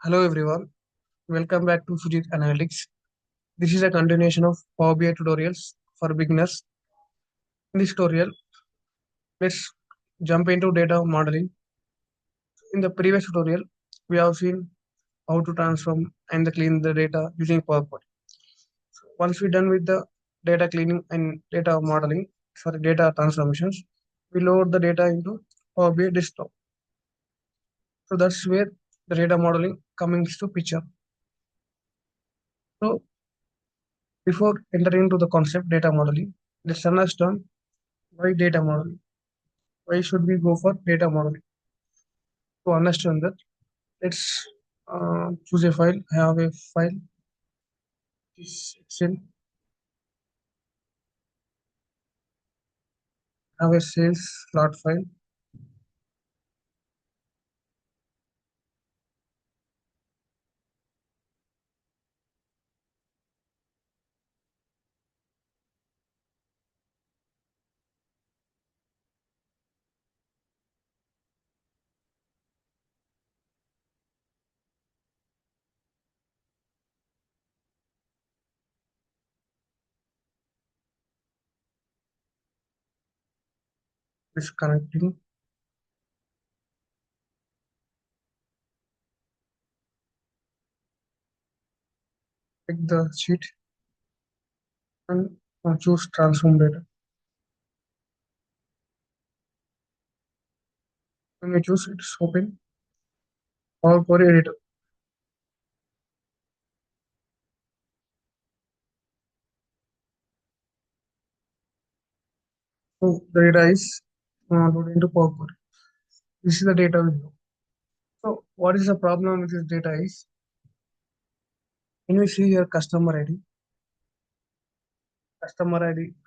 Hello everyone, welcome back to Fujit Analytics. This is a continuation of Power BI tutorials for beginners. In this tutorial, let's jump into data modeling. In the previous tutorial, we have seen how to transform and clean the data using PowerPoint. Once we're done with the data cleaning and data modeling, sorry, data transformations, we load the data into Power BI desktop. So that's where the data modeling comes to picture. So before entering into the concept data modeling, let's understand why data modeling. Why should we go for data modeling? To understand that, let's choose a file. I have a file, this Excel, I have a sales plot file. Disconnecting. Pick the sheet and choose transform data. When we choose it's open Power Query Editor. So the data is loaded into Power Query. This is the data window. So what is the problem with this data is when we see here customer ID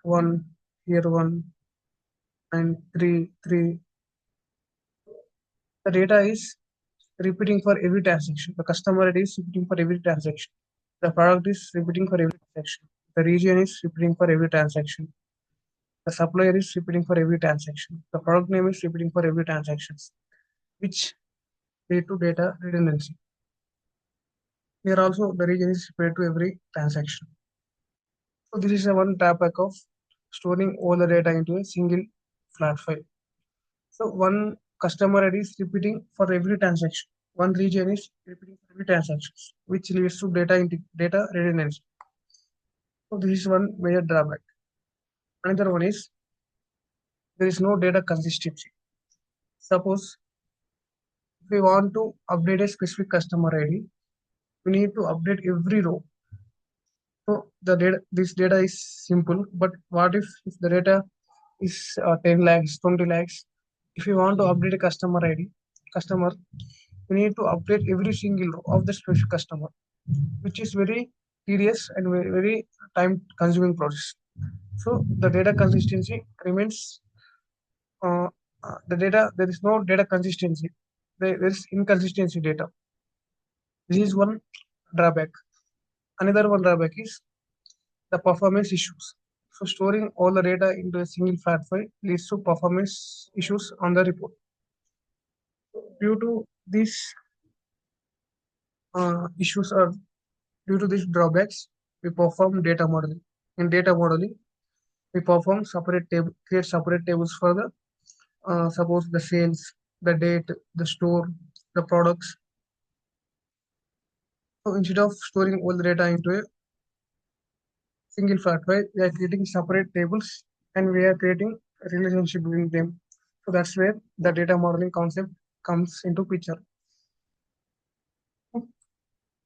one, here one, and three. The data is repeating for every transaction. The customer ID is repeating for every transaction. The product is repeating for every transaction. The region is repeating for every transaction. The supplier is repeating for every transaction. The product name is repeating for every transaction, which lead to data redundancy. Here also the region is repeated to every transaction. So this is a one drawback of storing all the data into a single flat file. So one customer ID is repeating for every transaction. One region is repeating for every transaction, which leads to data redundancy. So this is one major drawback. Another one is there is no data consistency. Suppose if we want to update a specific customer ID, we need to update every row. So this data is simple, but what if the data is 10 lakhs, 20 lakhs? If you want to update a customer, you need to update every single row of the specific customer, which is very tedious and very time consuming process. So the data consistency remains uh, there is no data consistency. There is inconsistency data. This is one drawback. Another one drawback is the performance issues. So storing all the data into a single flat file leads to performance issues on the report. Due to these issues or due to these drawbacks, we perform data modeling. In data modeling, we perform create separate tables for the suppose the sales, the date, the store, the products. So instead of storing all the data into a single flat file, we are creating separate tables and we are creating a relationship between them. So that's where the data modeling concept comes into picture.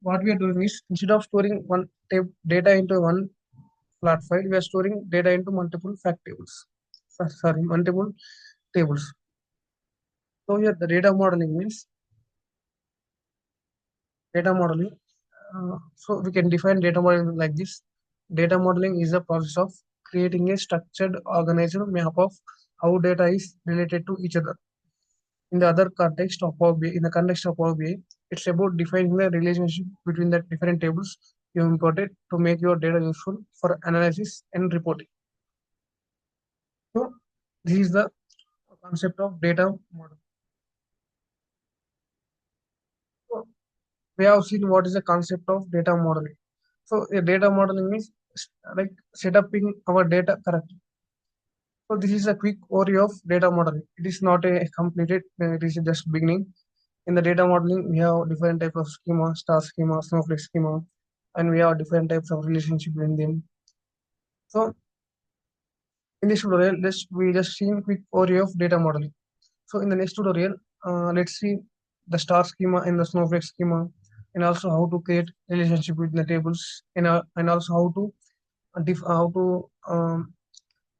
What we are doing is instead of storing data into one flat file, we are storing data into multiple fact tables. Sorry, multiple tables. So here the data modeling means data modeling. So we can define data modeling like this. Data modeling is the process of creating a structured, organized map of how data is related to each other. In the other context of Power BI, in the context of Power BI, it's about defining the relationship between the different tables you imported to make your data useful for analysis and reporting. So this is the concept of data model. So we have seen what is the concept of data modeling. So a data modeling is like setting our data correctly. So this is a quick overview of data modeling. It is not a completed, it is just beginning. In the data modeling, we have different types of schema, star schema, snowflake schema, and we have different types of relationship between them. So in this tutorial, we just seen quick overview of data modeling. So in the next tutorial, let's see the star schema and the snowflake schema, and also how to create relationship between the tables, and also how to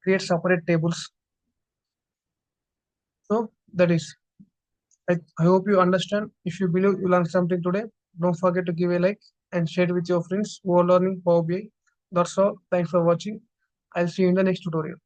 create separate tables. So that is, I hope you understand. If you believe you learned something today, don't forget to give a like and share it with your friends who are learning Power BI. That's all. Thanks for watching. I'll see you in the next tutorial.